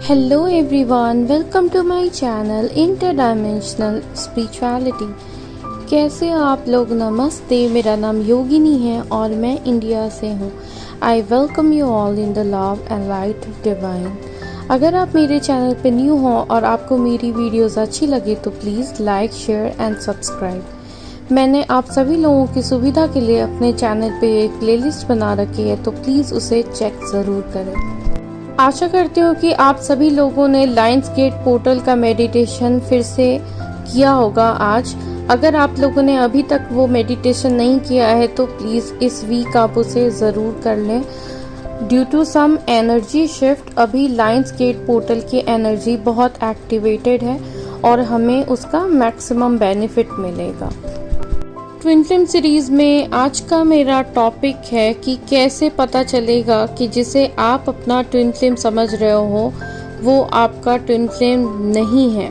Hello everyone, welcome to my channel Interdimensional Spirituality। कैसे आप लोग? नमस्ते, मेरा नाम योगिनी है और मैं इंडिया से हूँ। I welcome you all in the love and light of divine. अगर आप मेरे चैनल पे न्यू हो और आपको मेरी वीडियोस अच्छी लगे तो please like, share and subscribe. मैंने आप सभी लोगों की सुविधा के लिए अपने चैनल पे एक प्लेलिस्ट बना रखी है, तो प्लीज़ उसे चेक ज़रूर करें। आशा करती हूँ कि आप सभी लोगों ने लायंस गेट पोर्टल का मेडिटेशन फिर से किया होगा आज। अगर आप लोगों ने अभी तक वो मेडिटेशन नहीं किया है तो प्लीज़ इस वीक आप उसे ज़रूर कर लें। Due to some energy shift अभी लायंस गेट पोर्टल की एनर्जी बहुत एक्टिवेटेड है और हमें उसका मैक्सिमम बेनिफिट मिलेगा। ट्विन फ्लेम सीरीज में आज का मेरा टॉपिक है कि कैसे पता चलेगा कि जिसे आप अपना ट्विन फ्लेम समझ रहे हो वो आपका ट्विन फ्लेम नहीं है।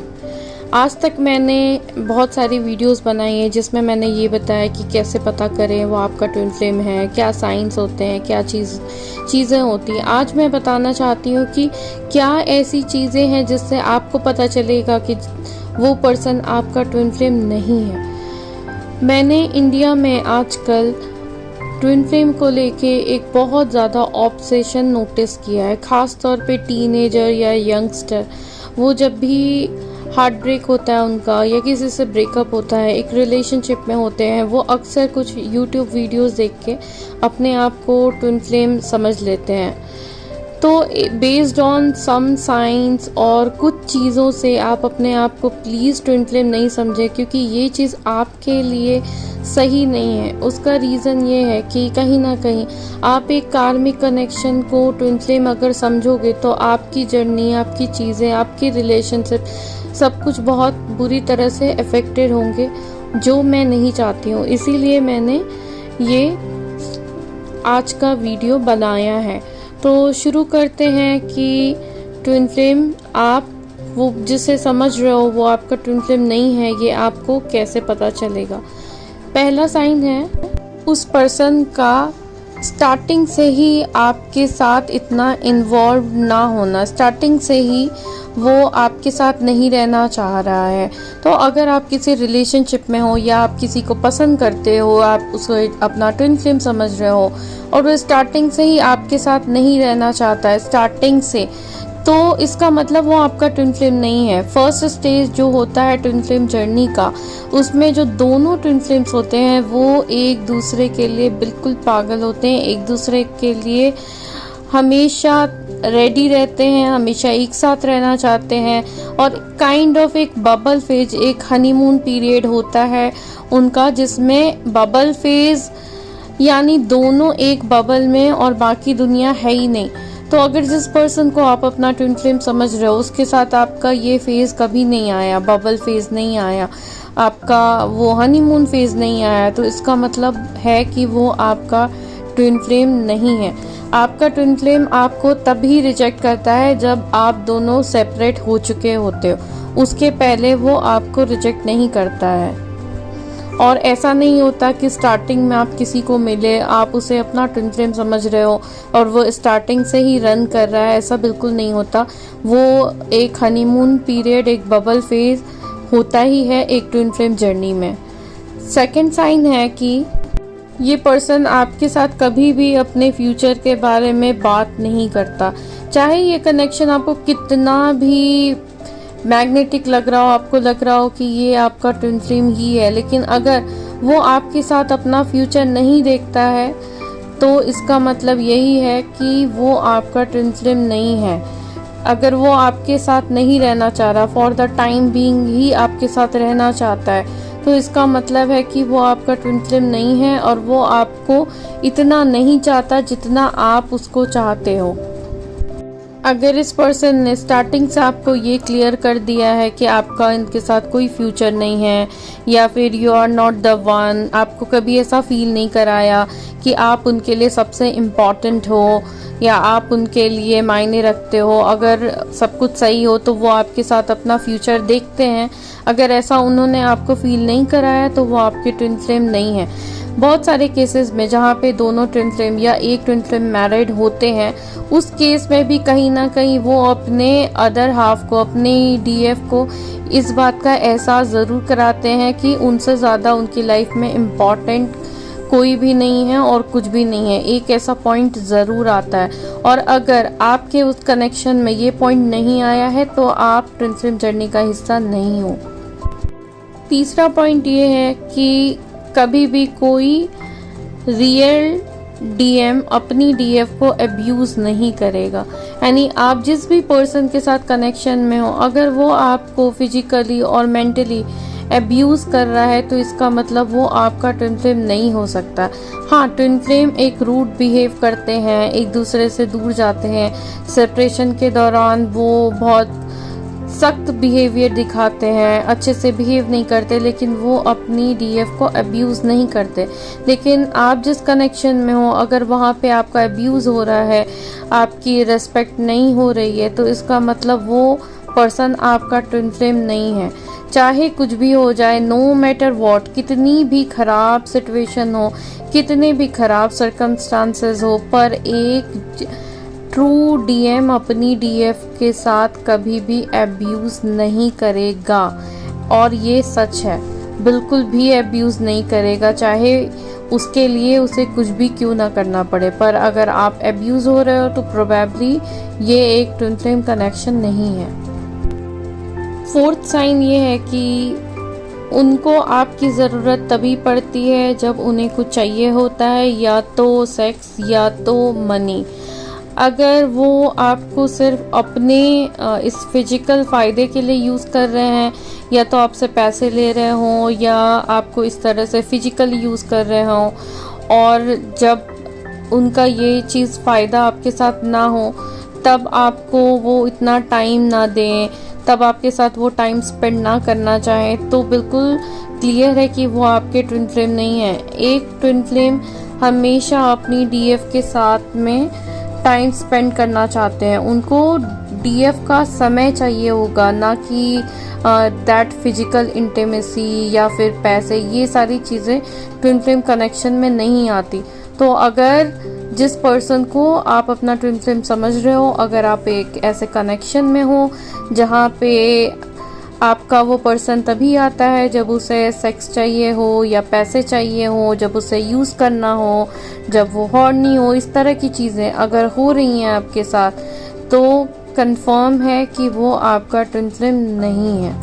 आज तक मैंने बहुत सारी वीडियोस बनाई हैं जिसमें मैंने ये बताया कि कैसे पता करें वो आपका ट्विन फ्लेम है, क्या साइंस होते हैं, क्या चीज़ें होती हैं। आज मैं बताना चाहती हूँ कि क्या ऐसी चीज़ें हैं जिससे आपको पता चलेगा कि वो पर्सन आपका ट्विन फ्लेम नहीं है। मैंने इंडिया में आजकल ट्विन फ्लेम को लेके एक बहुत ज़्यादा ऑब्सेशन नोटिस किया है, ख़ास तौर पे टीनेजर या यंगस्टर। वो जब भी हार्ट ब्रेक होता है उनका या किसी से ब्रेकअप होता है, एक रिलेशनशिप में होते हैं, वो अक्सर कुछ यूट्यूब वीडियोस देख के अपने आप को ट्विन फ्लेम समझ लेते हैं। तो बेस्ड ऑन सम साइंस और कुछ चीज़ों से आप अपने आप को प्लीज़ ट्विन फ्लेम नहीं समझें, क्योंकि ये चीज़ आपके लिए सही नहीं है। उसका रीज़न ये है कि कहीं ना कहीं आप एक कार्मिक कनेक्शन को ट्विन फ्लेम अगर समझोगे तो आपकी जर्नी, आपकी चीज़ें, आपकी रिलेशनशिप सब कुछ बहुत बुरी तरह से अफेक्टेड होंगे, जो मैं नहीं चाहती हूँ। इसीलिए मैंने ये आज का वीडियो बनाया है। तो शुरू करते हैं कि ट्विन फ्लेम आप वो जिसे समझ रहे हो वो आपका ट्विन फ्लेम नहीं है, ये आपको कैसे पता चलेगा। पहला साइन है उस पर्सन का स्टार्टिंग से ही आपके साथ इतना इन्वॉल्व ना होना, स्टार्टिंग से ही वो आपके साथ नहीं रहना चाह रहा है। तो अगर आप किसी रिलेशनशिप में हो या आप किसी को पसंद करते हो, आप उसको अपना ट्विन फ्लेम समझ रहे हो और वो स्टार्टिंग से ही आपके साथ नहीं रहना चाहता है स्टार्टिंग से, तो इसका मतलब वो आपका ट्विन फ्लेम नहीं है। फर्स्ट स्टेज जो होता है ट्विन फ्लेम जर्नी का, उसमें जो दोनों ट्विन फ्लेम्स होते हैं वो एक दूसरे के लिए बिल्कुल पागल होते हैं, एक दूसरे के लिए हमेशा रेडी रहते हैं, हमेशा एक साथ रहना चाहते हैं और काइंड ऑफ एक बबल फेज, एक हनीमून पीरियड होता है उनका, जिसमें बबल फेज यानी दोनों एक बबल में और बाकी दुनिया है ही नहीं। तो अगर जिस पर्सन को आप अपना ट्विन फ्लेम समझ रहे हो उसके साथ आपका ये फेज कभी नहीं आया, बबल फेज नहीं आया, आपका वो हनीमून फेज नहीं आया, तो इसका मतलब है कि वो आपका ट्विन फ्लेम नहीं है। आपका ट्विन फ्लेम आपको तभी रिजेक्ट करता है जब आप दोनों सेपरेट हो चुके होते हो, उसके पहले वो आपको रिजेक्ट नहीं करता है। और ऐसा नहीं होता कि स्टार्टिंग में आप किसी को मिले, आप उसे अपना ट्विन फ्लेम समझ रहे हो और वो स्टार्टिंग से ही रन कर रहा है, ऐसा बिल्कुल नहीं होता। वो एक हनीमून पीरियड, एक बबल फेज होता ही है एक ट्विन फ्लेम जर्नी में। सेकंड साइन है कि ये पर्सन आपके साथ कभी भी अपने फ्यूचर के बारे में बात नहीं करता। चाहे ये कनेक्शन आपको कितना भी मैग्नेटिक लग रहा हो, आपको लग रहा हो कि ये आपका ट्विन फ्लेम ही है, लेकिन अगर वो आपके साथ अपना फ्यूचर नहीं देखता है तो इसका मतलब यही है कि वो आपका ट्विन फ्लेम नहीं है। अगर वो आपके साथ नहीं रहना चाह रहा, फॉर द टाइम बीइंग ही आपके साथ रहना चाहता है, तो इसका मतलब है कि वो आपका ट्विन फ्लेम नहीं है और वो आपको इतना नहीं चाहता जितना आप उसको चाहते हो। अगर इस पर्सन ने स्टार्टिंग से आपको ये क्लियर कर दिया है कि आपका इनके साथ कोई फ्यूचर नहीं है या फिर you are not the one, आपको कभी ऐसा फील नहीं कराया कि आप उनके लिए सबसे इम्पॉर्टेंट हो या आप उनके लिए मायने रखते हो, अगर सब कुछ सही हो तो वो आपके साथ अपना फ्यूचर देखते हैं। अगर ऐसा उन्होंने आपको फील नहीं कराया तो वो आपके ट्विन फ्लेम नहीं है। बहुत सारे केसेस में जहाँ पे दोनों ट्विन फ्लेम या एक ट्विन फ्लेम मैरिड होते हैं, उस केस में भी कहीं ना कहीं वो अपने अदर हाफ को, अपने डीएफ को इस बात का एहसास ज़रूर कराते हैं कि उनसे ज़्यादा उनकी लाइफ में इम्पॉर्टेंट कोई भी नहीं है और कुछ भी नहीं है। एक ऐसा पॉइंट ज़रूर आता है, और अगर आपके उस कनेक्शन में ये पॉइंट नहीं आया है तो आप ट्विन फ्लेम जर्नी का हिस्सा नहीं हो। तीसरा पॉइंट ये है कि कभी भी कोई रियल डीएम अपनी डीएफ को अब्यूज़ नहीं करेगा। यानी आप जिस भी पर्सन के साथ कनेक्शन में हो, अगर वो आपको फिजिकली और मेंटली अब्यूज़ कर रहा है तो इसका मतलब वो आपका ट्विन फ्लेम नहीं हो सकता। हाँ, ट्विन फ्लेम एक रूड बिहेव करते हैं, एक दूसरे से दूर जाते हैं, सेपरेशन के दौरान वो बहुत सख्त बिहेवियर दिखाते हैं, अच्छे से बिहेव नहीं करते, लेकिन वो अपनी डीएफ को अब्यूज़ नहीं करते। लेकिन आप जिस कनेक्शन में हो, अगर वहाँ पे आपका अब्यूज़ हो रहा है, आपकी रिस्पेक्ट नहीं हो रही है, तो इसका मतलब वो पर्सन आपका ट्विन फ्लेम नहीं है। चाहे कुछ भी हो जाए, नो मैटर व्हाट, कितनी भी ख़राब सिचुएशन हो, कितने भी ख़राब सर्कमस्टांसेस हो, पर एक ट्रू डीएम अपनी डीएफ के साथ कभी भी अब्यूज़ नहीं करेगा, और ये सच है, बिल्कुल भी अब्यूज़ नहीं करेगा, चाहे उसके लिए उसे कुछ भी क्यों ना करना पड़े। पर अगर आप अब्यूज़ हो रहे हो तो प्रोबेबली ये एक ट्विन फ्लेम कनेक्शन नहीं है। फोर्थ साइन ये है कि उनको आपकी ज़रूरत तभी पड़ती है जब उन्हें कुछ चाहिए होता है, या तो सेक्स या तो मनी। अगर वो आपको सिर्फ अपने इस फिजिकल फ़ायदे के लिए यूज़ कर रहे हैं, या तो आपसे पैसे ले रहे हों, या आपको इस तरह से फिजिकली यूज़ कर रहे हों, और जब उनका ये चीज़ फ़ायदा आपके साथ ना हो तब आपको वो इतना टाइम ना दें, तब आपके साथ वो टाइम स्पेंड ना करना चाहें, तो बिल्कुल क्लियर है कि वो आपके ट्विन फ्लेम नहीं है। एक ट्विन फ्लेम हमेशा अपनी डीएफ के साथ में टाइम स्पेंड करना चाहते हैं, उनको डीएफ का समय चाहिए होगा, ना कि दैट फिजिकल इंटीमेसी या फिर पैसे। ये सारी चीज़ें ट्विन फ्लेम कनेक्शन में नहीं आती। तो अगर जिस पर्सन को आप अपना ट्विन फ्लेम समझ रहे हो, अगर आप एक ऐसे कनेक्शन में हो जहाँ पे आपका वो पर्सन तभी आता है जब उसे सेक्स चाहिए हो या पैसे चाहिए हो, जब उसे यूज़ करना हो, जब वो हॉर्नी हो, इस तरह की चीज़ें अगर हो रही हैं आपके साथ, तो कंफर्म है कि वो आपका ट्विन फ्लेम नहीं है।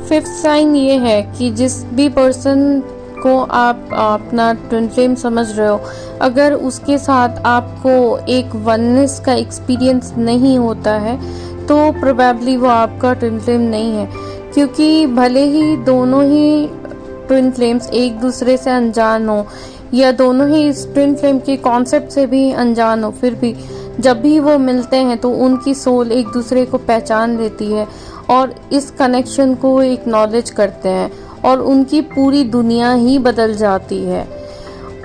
फिफ्थ साइन ये है कि जिस भी पर्सन को आप अपना ट्विन फ्लेम समझ रहे हो, अगर उसके साथ आपको एक वननेस का एक्सपीरियंस नहीं होता है तो प्रोबेबली वो आपका ट्विन फ्लेम नहीं है। क्योंकि भले ही दोनों ही ट्विन फ्लेम्स एक दूसरे से अनजान हो, या दोनों ही इस ट्विन फ्लेम के कॉन्सेप्ट से भी अनजान हो, फिर भी जब भी वो मिलते हैं तो उनकी सोल एक दूसरे को पहचान लेती है और इस कनेक्शन को एक्नॉलेज करते हैं, और उनकी पूरी दुनिया ही बदल जाती है,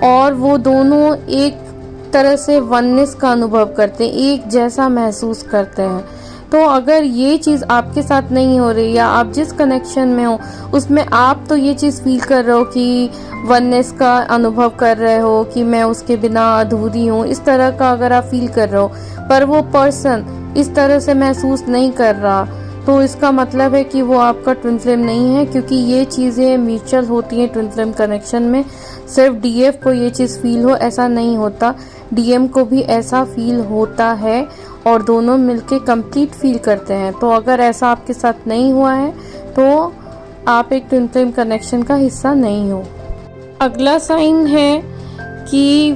और वो दोनों एक तरह से वननेस का अनुभव करते हैं, एक जैसा महसूस करते हैं। तो अगर ये चीज़ आपके साथ नहीं हो रही, या आप जिस कनेक्शन में हो उसमें आप तो ये चीज़ फील कर रहे हो कि वननेस का अनुभव कर रहे हो कि मैं उसके बिना अधूरी हूँ, इस तरह का अगर आप फील कर रहे हो, पर वो पर्सन इस तरह से महसूस नहीं कर रहा, तो इसका मतलब है कि वो आपका ट्विन फ्लेम नहीं है। क्योंकि ये चीज़ें म्यूचुअल होती हैं ट्विन फ्लेम कनेक्शन में। सिर्फ डीएफ को ये चीज़ फील हो ऐसा नहीं होता, डीएम को भी ऐसा फील होता है, और दोनों मिलके कंप्लीट फील करते हैं। तो अगर ऐसा आपके साथ नहीं हुआ है तो आप एक ट्विन फ्लेम कनेक्शन का हिस्सा नहीं हो। अगला साइन है कि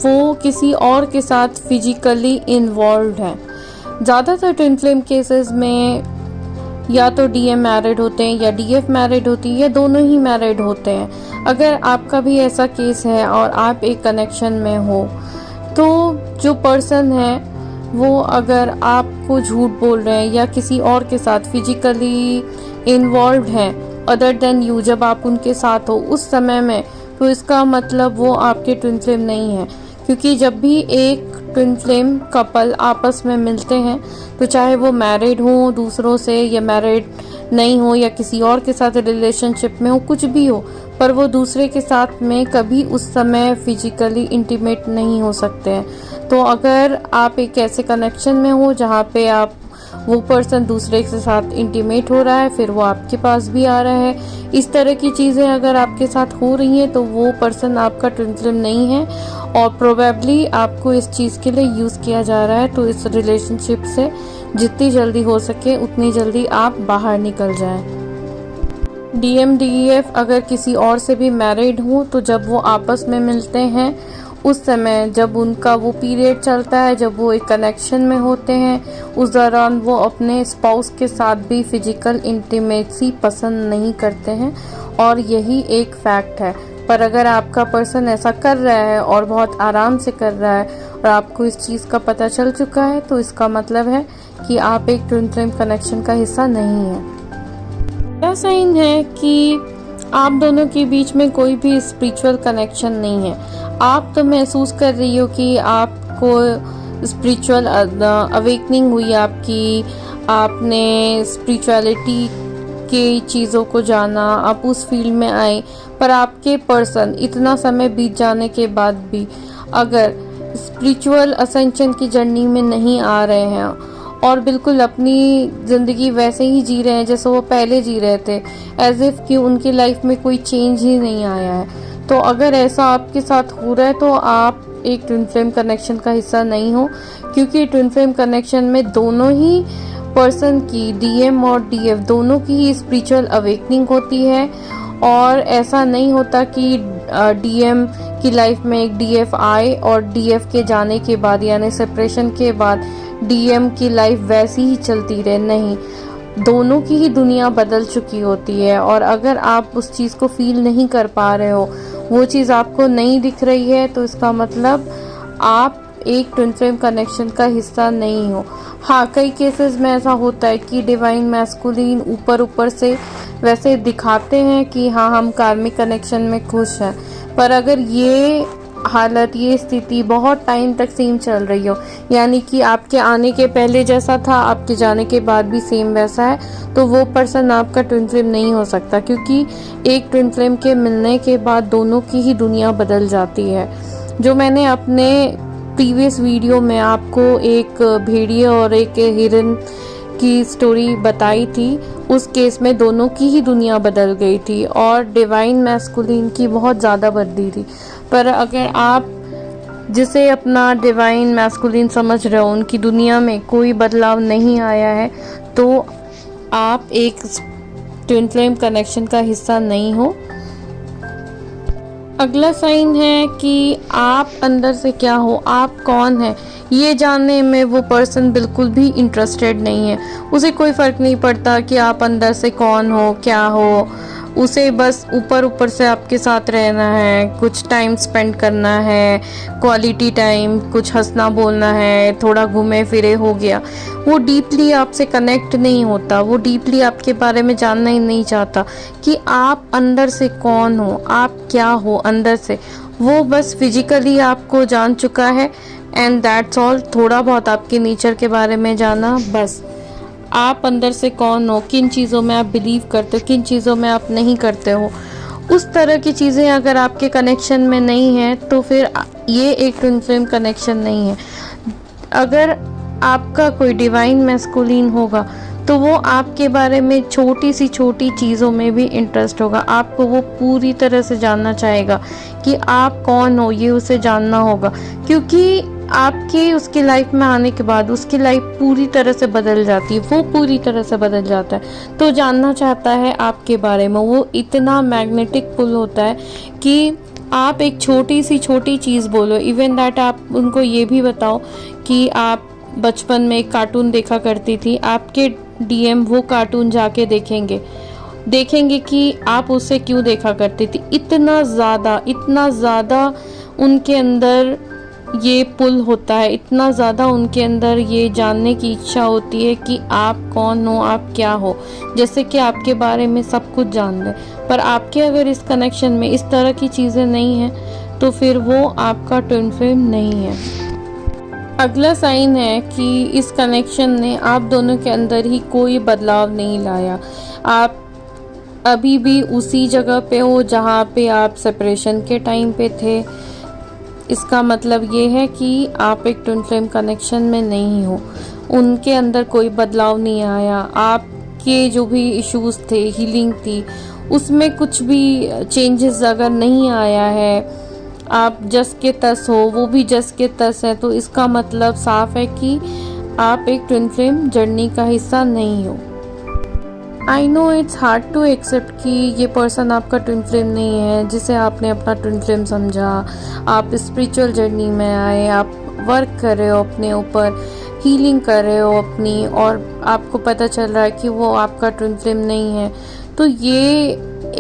वो किसी और के साथ फिजिकली इन्वॉल्व है। ज़्यादातर ट्विन फ्लेम केसेस में या तो डीएम मैरिड होते हैं या डीएफ मैरिड होती है, या दोनों ही मैरिड होते हैं। अगर आपका भी ऐसा केस है और आप एक कनेक्शन में हो, तो जो पर्सन है वो अगर आपको झूठ बोल रहे हैं या किसी और के साथ फिजिकली इन्वॉल्व हैं अदर देन यू, जब आप उनके साथ हो उस समय में, तो इसका मतलब वो आपके ट्विन फ्लेम नहीं है। क्योंकि जब भी एक ट्विन फ्लेम कपल आपस में मिलते हैं, तो चाहे वो मैरिड हो दूसरों से, या मैरिड नहीं हो, या किसी और के साथ रिलेशनशिप में हो, कुछ भी हो, पर वो दूसरे के साथ में कभी उस समय फिजिकली इंटीमेट नहीं हो सकते हैं। तो अगर आप एक ऐसे कनेक्शन में हो जहाँ पे आप वो पर्सन दूसरे के साथ इंटीमेट हो रहा है, फिर वो आपके पास भी आ रहा है, इस तरह की चीज़ें अगर आपके साथ हो रही हैं तो वो पर्सन आपका ट्विन फ्लेम नहीं है और प्रोबेबली आपको इस चीज़ के लिए यूज़ किया जा रहा है। तो इस रिलेशनशिप से जितनी जल्दी हो सके उतनी जल्दी आप बाहर निकल जाएं। DMDEF अगर किसी और से भी मैरिड हो तो जब वो आपस में मिलते हैं उस समय जब उनका वो पीरियड चलता है, जब वो एक कनेक्शन में होते हैं, उस दौरान वो अपने स्पाउस के साथ भी फिजिकल इंटीमेसी पसंद नहीं करते हैं और यही एक फैक्ट है। पर अगर आपका पर्सन ऐसा कर रहा है और बहुत आराम से कर रहा है और आपको इस चीज़ का पता चल चुका है तो इसका मतलब है कि आप एक ट्विन फ्लेम कनेक्शन का हिस्सा नहीं हैं। क्या साइन है कि आप दोनों के बीच में कोई भी स्पिरिचुअल कनेक्शन नहीं है। आप तो महसूस कर रही हो कि आपको स्पिरिचुअल अवेकनिंग हुई आपकी, आपने स्पिरिचुअलिटी की चीज़ों को जाना, आप उस फील्ड में आए, पर आपके पर्सन इतना समय बीत जाने के बाद भी अगर स्पिरिचुअल असेंशन की जर्नी में नहीं आ रहे हैं और बिल्कुल अपनी ज़िंदगी वैसे ही जी रहे हैं जैसे वो पहले जी रहे थे, एज इफ़ कि उनकी लाइफ में कोई चेंज ही नहीं आया है, तो अगर ऐसा आपके साथ हो रहा है तो आप एक ट्विन फ्लेम कनेक्शन का हिस्सा नहीं हो। क्योंकि ट्विन फ्लेम कनेक्शन में दोनों ही पर्सन की, DM और DF दोनों की ही स्पिरिचुअल अवेकनिंग होती है और ऐसा नहीं होता कि DM की लाइफ में एक DF आए और DF के जाने के बाद यानी सेपरेशन के बाद DM की लाइफ वैसी ही चलती रहे। नहीं, दोनों की ही दुनिया बदल चुकी होती है और अगर आप उस चीज़ को फील नहीं कर पा रहे हो, वो चीज़ आपको नहीं दिख रही है, तो इसका मतलब आप एक ट्विन फ्लेम कनेक्शन का हिस्सा नहीं हो। हाँ, कई केसेस में ऐसा होता है कि डिवाइन मैस्कुलिन ऊपर ऊपर से वैसे दिखाते हैं कि हाँ हम कार्मिक कनेक्शन में खुश हैं, पर अगर ये हालत, ये स्थिति बहुत टाइम तक सेम चल रही हो, यानी कि आपके आने के पहले जैसा था आपके जाने के बाद भी सेम वैसा है, तो वो पर्सन आपका ट्विन फ्लेम नहीं हो सकता। क्योंकि एक ट्विन फ्लेम के मिलने के बाद दोनों की ही दुनिया बदल जाती है। जो मैंने अपने प्रीवियस वीडियो में आपको एक भेड़िए और एक हिरन की स्टोरी बताई थी, उस केस में दोनों की ही दुनिया बदल गई थी और डिवाइन मैस्कुलिन की बहुत ज़्यादा बदली थी। पर अगर आप जिसे अपना डिवाइन मैस्कुलिन समझ रहे हो, उनकी दुनिया में कोई बदलाव नहीं आया है, तो आप एक ट्विन फ्लेम कनेक्शन का हिस्सा नहीं हो। अगला साइन है कि आप अंदर से क्या हो, आप कौन है, ये जानने में वो पर्सन बिल्कुल भी इंटरेस्टेड नहीं है। उसे कोई फ़र्क नहीं पड़ता कि आप अंदर से कौन हो, क्या हो, उसे बस ऊपर ऊपर से आपके साथ रहना है, कुछ टाइम स्पेंड करना है, क्वालिटी टाइम, कुछ हंसना बोलना है, थोड़ा घूमे फिरे हो गया। वो डीपली आपसे कनेक्ट नहीं होता, वो डीपली आपके बारे में जानना ही नहीं चाहता कि आप अंदर से कौन हो, आप क्या हो अंदर से। वो बस फिजिकली आपको जान चुका है एंड दैट्स ऑल। थोड़ा बहुत आपके नेचर के बारे में जाना, बस। आप अंदर से कौन हो, किन चीज़ों में आप बिलीव करते हो, किन चीज़ों में आप नहीं करते हो, उस तरह की चीज़ें अगर आपके कनेक्शन में नहीं है तो फिर ये एक ट्विन फ्लेम कनेक्शन नहीं है। अगर आपका कोई डिवाइन मैस्कुलिन होगा तो वो आपके बारे में छोटी सी छोटी चीज़ों में भी इंटरेस्ट होगा, आपको वो पूरी तरह से जानना चाहेगा कि आप कौन हो, ये उसे जानना होगा। क्योंकि आपके उसकी लाइफ में आने के बाद उसकी लाइफ पूरी तरह से बदल जाती है, वो पूरी तरह से बदल जाता है, तो जानना चाहता है आपके बारे में। वो इतना मैग्नेटिक पुल होता है कि आप एक छोटी सी छोटी चीज़ बोलो, इवन दैट आप उनको ये भी बताओ कि आप बचपन में एक कार्टून देखा करती थी, आपके DM वो कार्टून जाके देखेंगे कि आप उससे क्यों देखा करती थी। इतना ज़्यादा उनके अंदर ये पुल होता है, इतना ज़्यादा उनके अंदर ये जानने की इच्छा होती है कि आप कौन हो, आप क्या हो, जैसे कि आपके बारे में सब कुछ जान लें। पर आपके अगर इस कनेक्शन में इस तरह की चीज़ें नहीं हैं तो फिर वो आपका ट्विन फ्लेम नहीं है। अगला साइन है कि इस कनेक्शन ने आप दोनों के अंदर ही कोई बदलाव नहीं लाया। आप अभी भी उसी जगह पे हो जहाँ पे आप सेपरेशन के टाइम पे थे। इसका मतलब ये है कि आप एक ट्विन फ्लेम कनेक्शन में नहीं हो। उनके अंदर कोई बदलाव नहीं आया। आपके जो भी इश्यूज थे, हीलिंग थी, उसमें कुछ भी चेंजेस अगर नहीं आया है, आप जस के तस हो, वो भी जस के तस है, तो इसका मतलब साफ है कि आप एक ट्विन फ्लेम जर्नी का हिस्सा नहीं हो। I know it's hard to accept कि ये पर्सन आपका ट्विन फ्लेम नहीं है, जिसे आपने अपना ट्विन फ्लेम समझा। आप स्पिरिचुअल जर्नी में आए, आप वर्क कर रहे हो अपने ऊपर, हीलिंग कर रहे हो अपनी, और आपको पता चल रहा है कि वो आपका ट्विन फ्लेम नहीं है। तो ये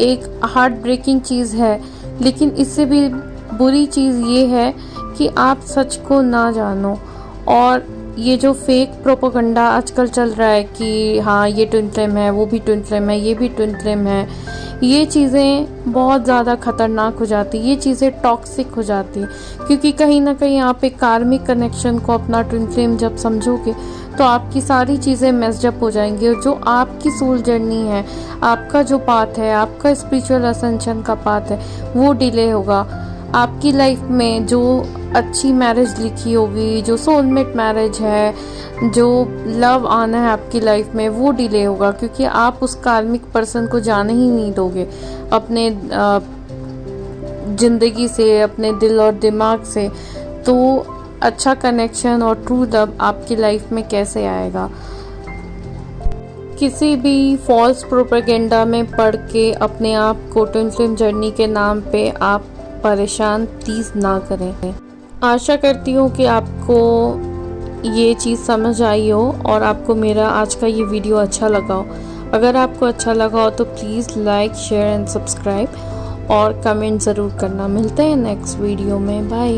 एक हार्ट ब्रेकिंग चीज़ है। लेकिन इससे भी बुरी चीज़ ये है कि आप सच को ना जानो। और ये जो फेक प्रोपेगेंडा आजकल चल रहा है कि हाँ ये ट्विन फ्लेम है, वो भी ट्विन फ्लेम है, ये भी ट्विन फ्लेम है, ये चीज़ें बहुत ज़्यादा ख़तरनाक हो जाती, ये चीज़ें टॉक्सिक हो जाती। क्योंकि कहीं ना कहीं आप एक कार्मिक कनेक्शन को अपना ट्विन फ्लेम जब समझोगे तो आपकी सारी चीज़ें मेस्ड अप हो जाएंगी। और जो आपकी सोल जर्नी है, आपका जो पाथ है, आपका स्पिरिचुअल असेंशन का पाथ है, वो डिले होगा। आपकी लाइफ में जो अच्छी मैरिज लिखी होगी, जो सोलमेट मैरिज है, जो लव आना है आपकी लाइफ में, वो डिले होगा। क्योंकि आप उस कार्मिक पर्सन को जाने ही नहीं दोगे अपने ज़िंदगी से, अपने दिल और दिमाग से। तो अच्छा कनेक्शन और ट्रू लव आपकी लाइफ में कैसे आएगा? किसी भी फॉल्स प्रोपेगेंडा में पढ़ के अपने आप को ट्विन फ्लेम जर्नी के नाम पे आप परेशान प्लीज़ ना करें। आशा करती हूँ कि आपको ये चीज़ समझ आई हो और आपको मेरा आज का ये वीडियो अच्छा लगा हो। अगर आपको अच्छा लगा हो तो please like, share and subscribe और कमेंट ज़रूर करना। मिलते हैं नेक्स्ट वीडियो में। बाय।